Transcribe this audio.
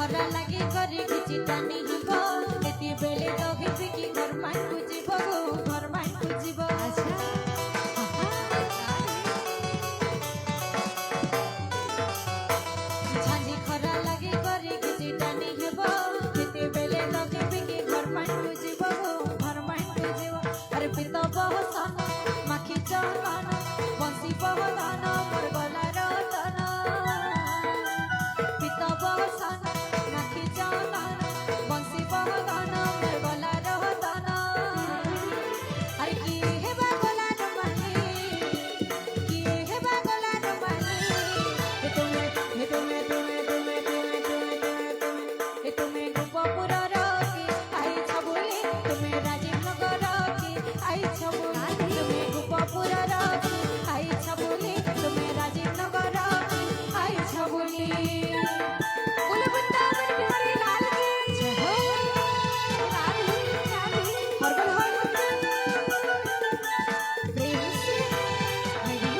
ଖରା ଲାଗି କରି କିଛି ଟାଣି ହେବ ଏତେବେଳେ ରହିବି କି ଘର ମାନଙ୍କୁ ଯିବ ଘର ମାନଙ୍କୁ ଯିବ ଝାଞ୍ଜି ଖରା ଲାଗି କରି କିଛି ଟାଣି ହେବ ଏତେବେଳେ ରହିବି କି ଘର ମାନଙ୍କୁ ଯିବ ଘର ମାନଙ୍କୁ ଯିବ ଆରେ ପିତ ବହସନ ମାଖି ଚଳନ ବଂଶୀ ବହଦନ ମୋର ଗଲାର ତନ ପିତ ବହସନ ମାଖି ଚଳନ ବଂଶୀ ବହଦନ ମୋର ଗଲାର ତନ ଆରେ କି ହେବା ଗଲାର ମାନି କି ହେବା ଗଲାର ମାନି ତୁମେ ଗୋପପୁରର କି ଆଇଛ ବୋଲି ତୁମେ ରାଜୀବନଗର କି ଆଇଛ ବୋଲି ତୁମେ ଗୋପପୁରର କି ଆଇଛ ବୋଲି ତୁମେ ରାଜୀବନଗର କି ଆଇଛ ବୋଲି बोलो वृंदावन बिहारी लाल की जय हो लाली लाली हर प्रेम से हरि